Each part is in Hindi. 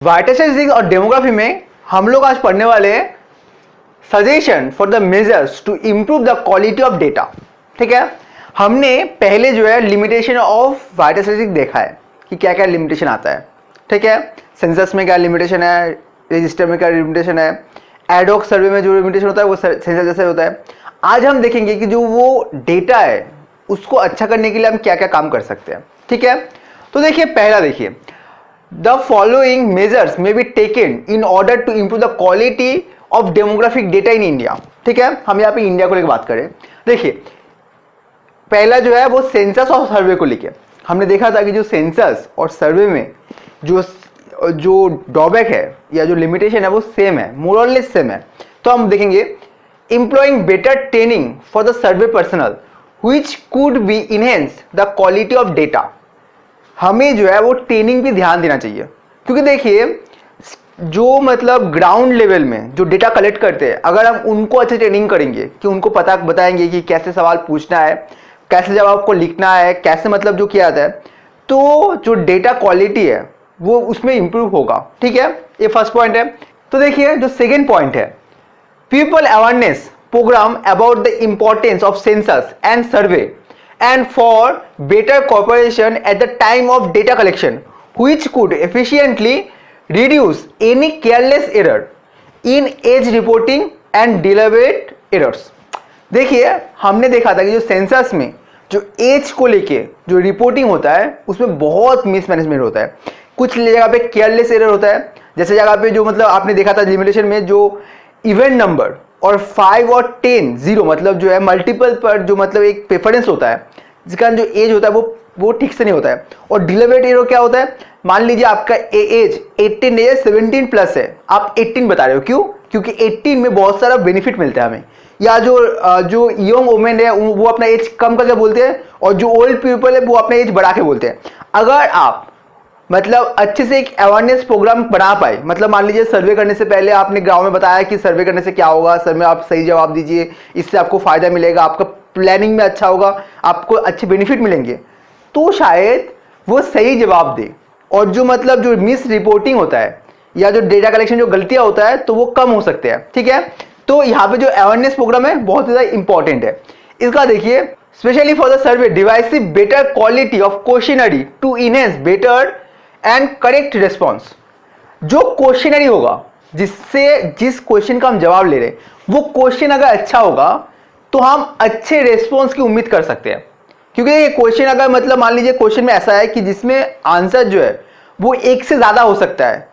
वाइटल स्टैटिस्टिक्स और डेमोग्राफी में हम लोग आज पढ़ने वाले हैं suggestion for the measures to improve the quality of data. ठीक है, हमने पहले जो है लिमिटेशन ऑफ वाइटल स्टैटिस्टिक्स देखा है कि क्या क्या लिमिटेशन आता है। ठीक है, सेंसस में क्या लिमिटेशन है, रजिस्टर में क्या लिमिटेशन है, एडहॉक सर्वे में जो लिमिटेशन होता है वो सेंसस जैसे होता है। आज हम देखेंगे कि जो वो डेटा है उसको अच्छा करने के लिए हम क्या क्या काम कर सकते हैं। ठीक है, तो देखिए पहला देखिए, The following measures may be taken in order to improve the quality of demographic data in India। ठीक है, हम यहाँ पे इंडिया को लेकर बात करें। देखिए पहला जो है वो सेंसस और सर्वे को लेके हमने देखा था कि जो सेंसस और सर्वे में जो जो ड्रॉबैक है या जो लिमिटेशन है वो सेम है, मोर और लेस सेम है। तो हम देखेंगे employing better training for the survey personnel which could be enhance the quality of data। हमें जो है वो ट्रेनिंग पे ध्यान देना चाहिए, क्योंकि देखिए जो मतलब ग्राउंड लेवल में जो डेटा कलेक्ट करते हैं, अगर हम उनको अच्छे ट्रेनिंग करेंगे कि उनको पता बताएंगे कि कैसे सवाल पूछना है, कैसे जवाब को लिखना है, कैसे मतलब जो किया जाता है, तो जो डेटा क्वालिटी है वो उसमें इंप्रूव होगा। ठीक है, ये फर्स्ट पॉइंट है। तो देखिए जो सेकेंड पॉइंट है, people awareness programme about the importance of census and survey and for better cooperation at the time of data collection which could efficiently reduce any careless error in age reporting and deliberate errors। देखिए हमने देखा था कि जो सेंसस में जो एज को लेके जो रिपोर्टिंग होता है उसमें बहुत मिसमैनेजमेंट होता है। कुछ जगह पे केयरलेस एरर होता है, जैसे जगह पे जो मतलब आपने देखा था लिमिटेशन में जो इवेंट नंबर और 5 और 10 जीरो मतलब जो है मल्टीपल पर जो मतलब एक प्रेफरेंस होता है जिसका जो एज होता है वो ठीक से नहीं होता है। और डिलीवरेट एरर क्या होता है, मान लीजिए आपका एज 18 नहीं है 17 प्लस है, आप 18 बता रहे हो, क्यों? क्योंकि 18 में बहुत सारा बेनिफिट मिलता है हमें, या जो यंग वुमेन है वो अपना एज कम करके बोलते हैं और जो ओल्ड पीपल है वो अपना एज बढ़ा के बोलते हैं। अगर आप मतलब अच्छे से एक अवेयरनेस प्रोग्राम बना पाए, मतलब मान लीजिए सर्वे करने से पहले आपने गांव में बताया कि सर्वे करने से क्या होगा, सर में आप सही जवाब दीजिए, इससे आपको फायदा मिलेगा, आपका प्लानिंग में अच्छा होगा, आपको अच्छे बेनिफिट मिलेंगे, तो शायद वो सही जवाब दे और जो मतलब जो मिस रिपोर्टिंग होता है या जो डेटा कलेक्शन जो गलतियां होता है तो वो कम हो सकते हैं। ठीक है, तो यहाँ पे जो अवेयरनेस प्रोग्राम है बहुत ज़्यादा इंपॉर्टेंट है। इसका देखिए specially for the survey divisive better quality of questionnaire to enhance better and correct response. जो क्वेश्चनरी होगा जिससे जिस क्वेश्चन का हम जवाब ले रहे हैं वो क्वेश्चन अगर अच्छा होगा तो हम अच्छे रिस्पॉन्स की उम्मीद कर सकते हैं। क्योंकि ये क्वेश्चन अगर मतलब मान लीजिए क्वेश्चन में ऐसा है कि जिसमें आंसर जो है वो एक से ज्यादा हो सकता है,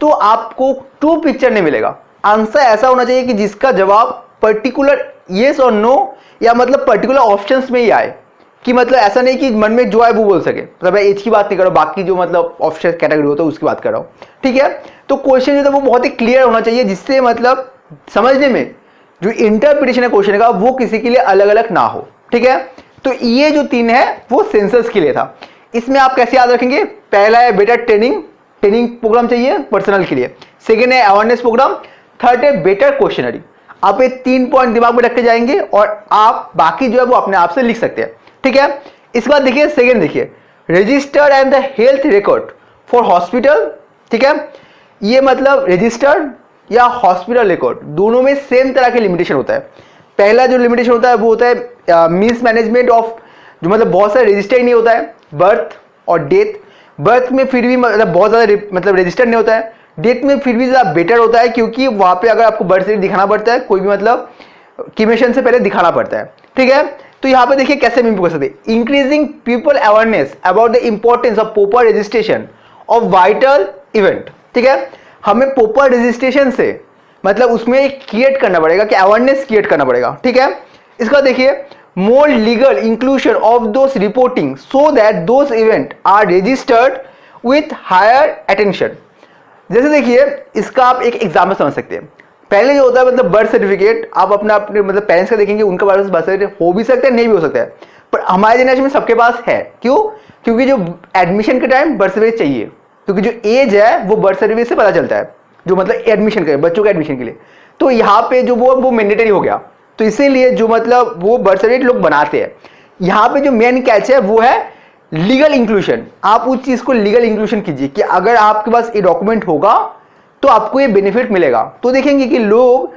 तो आपको ट्रू पिक्चर नहीं मिलेगा। आंसर ऐसा होना चाहिए कि जिसका जवाब पर्टिकुलर येस और नो या मतलब पर्टिकुलर ऑप्शंस में ही आए, कि मतलब ऐसा नहीं कि मन में जो है वो बोल सके। मतलब मैं एज की बात नहीं कर रहा हूँ, बाकी जो मतलब ऑप्शन कैटेगरी होता है उसकी बात कर रहा हूँ। ठीक है, तो क्वेश्चन जो था वो बहुत ही क्लियर होना चाहिए जिससे मतलब समझने में जो इंटरप्रिटेशन है क्वेश्चन का वो किसी के लिए अलग अलग ना हो। ठीक है, तो ये जो तीन है वो सेंसस के लिए था। इसमें आप कैसे याद रखेंगे, पहला है बेटर ट्रेनिंग प्रोग्राम चाहिए पर्सनल के लिए, सेकेंड है अवेयरनेस प्रोग्राम, थर्ड है बेटर क्वेश्चनरी। आप ये 3 पॉइंट दिमाग में रख के जाएंगे और आप बाकी जो है वो अपने आप से लिख सकते हैं। ठीक है, इसके बाद देखिए सेकेंड देखिए registered and the health record for hospital. ठीक है, ये मतलब रजिस्टर्ड या हॉस्पिटल रिकॉर्ड दोनों में सेम तरह के लिमिटेशन होता है। पहला जो लिमिटेशन होता है वो होता है मिस मैनेजमेंट ऑफ, जो मतलब बहुत सारे रजिस्टर ही नहीं होता है, बर्थ और डेथ। बर्थ में फिर भी मतलब बहुत ज़्यादा मतलब रजिस्टर नहीं होता है, डेथ में फिर भी ज़्यादा बेटर होता है क्योंकि वहाँ पे अगर आपको बर्थ सर्टिफिकेट दिखाना पड़ता है, कोई भी मतलब क्रीमेशन से पहले दिखाना पड़ता है। ठीक है, तो यहाँ पे देखिए कैसे हम कर सकते हैं, increasing people awareness about the importance of proper registration of vital event. ठीक है, हमें प्रॉपर रजिस्ट्रेशन से मतलब उसमें क्रिएट करना पड़ेगा कि अवेयरनेस क्रिएट करना पड़ेगा। ठीक है, इसका देखिए more legal inclusion of those reporting so that those event are registered with higher attention. जैसे देखिए इसका आप एक एग्जाम्पल समझ सकते हैं। पहले जो होता है मतलब बर्थ सर्टिफिकेट आप अपने मतलब पेरेंट्स का देखेंगे, उनके पास बर्थ सर्टिफिकेट हो भी सकता है नहीं भी हो सकता है, पर हमारे जनरेशन में सबके पास है। क्यों? क्योंकि जो एडमिशन के टाइम बर्थ सर्टिफिकेट चाहिए, क्योंकि जो एज है वो बर्थ सर्टिफिकेट से पता चलता है, जो मतलब एडमिशन के बच्चों के एडमिशन के लिए। तो यहाँ पे जो वो मैंडेटरी हो गया, तो इसीलिए जो मतलब वो बर्थ सर्टिफिकेट लोग बनाते हैं। यहाँ पे जो मेन कैच है वो है लीगल इंक्लूशन, आप उस चीज को लीगल इंक्लूशन कीजिए कि अगर आपके पास ये डॉक्यूमेंट होगा तो आपको ये बेनिफिट मिलेगा। तो देखेंगे कि लोग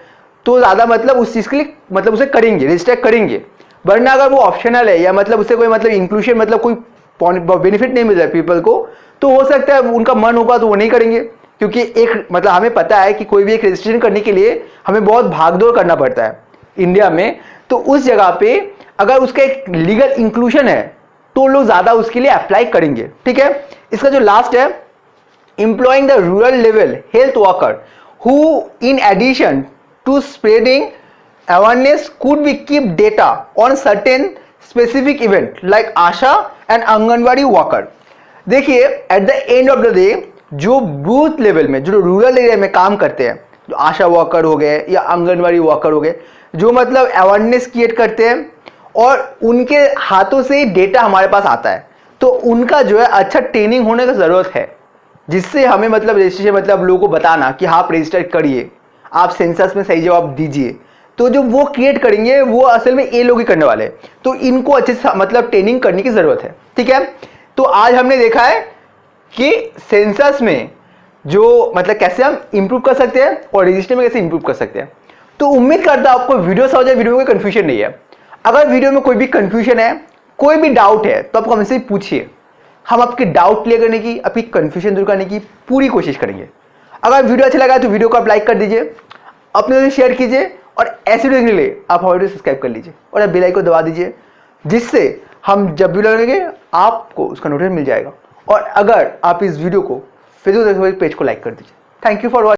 तो ज्यादा मतलब उस चीज के लिए मतलब उसे करेंगे, रजिस्टर करेंगे। वरना अगर वो ऑप्शनल है या मतलब उससे कोई मतलब इंक्लूशन मतलब कोई बेनिफिट नहीं मिल रहा है पीपल को, तो हो सकता है उनका मन होगा तो वो नहीं करेंगे। क्योंकि एक मतलब हमें पता है कि कोई भी एक रजिस्ट्रेशन करने के लिए हमें बहुत भागदौड़ करना पड़ता है इंडिया में। तो उस जगह पे अगर उसका एक लीगल इंक्लूशन है तो लोग ज्यादा उसके लिए अप्लाई करेंगे। ठीक है, इसका जो लास्ट है, employing the rural level health worker who in addition to spreading awareness could be keep data on certain specific event like ASHA and anganwadi worker. देखिए at the end of the day जो बूथ लेवल में जो रूरल एरिया में काम करते हैं, जो आशा वर्कर हो गए या आंगनवाड़ी वर्कर हो गए, जो मतलब अवेयरनेस क्रिएट करते हैं और उनके हाथों से डेटा हमारे पास आता है, तो उनका जो है अच्छा ट्रेनिंग होने की जरूरत है, जिससे हमें मतलब रजिस्ट्रेशन मतलब लोगों को बताना कि आप रजिस्टर करिए, आप सेंसस में सही जवाब दीजिए। तो जो वो क्रिएट करेंगे वो असल में ये लोग ही करने वाले हैं। तो इनको अच्छे से मतलब ट्रेनिंग करने की जरूरत है। ठीक है, तो आज हमने देखा है कि सेंसस में जो मतलब कैसे हम इंप्रूव कर सकते हैं और रजिस्टर में कैसे इंप्रूव कर सकते हैं। तो उम्मीद करता हूं आपको वीडियो समझ आए, वीडियो में कोई कंफ्यूजन नहीं है। अगर वीडियो में कोई भी कंफ्यूजन है, कोई भी डाउट है, तो आप हमसे पूछिए। हम आपके डाउट क्लियर करने की, आपकी कंफ्यूजन दूर करने की पूरी कोशिश करेंगे। अगर वीडियो अच्छा लगा तो वीडियो को आप लाइक कर दीजिए, अपने से शेयर कीजिए और ऐसे वीडियो के लिए आप हमारे सब्सक्राइब कर लीजिए और बेल आइकन को दबा दीजिए, जिससे हम जब भी लगेंगे आपको उसका नोटिफिकेशन मिल जाएगा। और अगर आप इस वीडियो को फेसबुक पेज को लाइक कर दीजिए। Thank you for watching.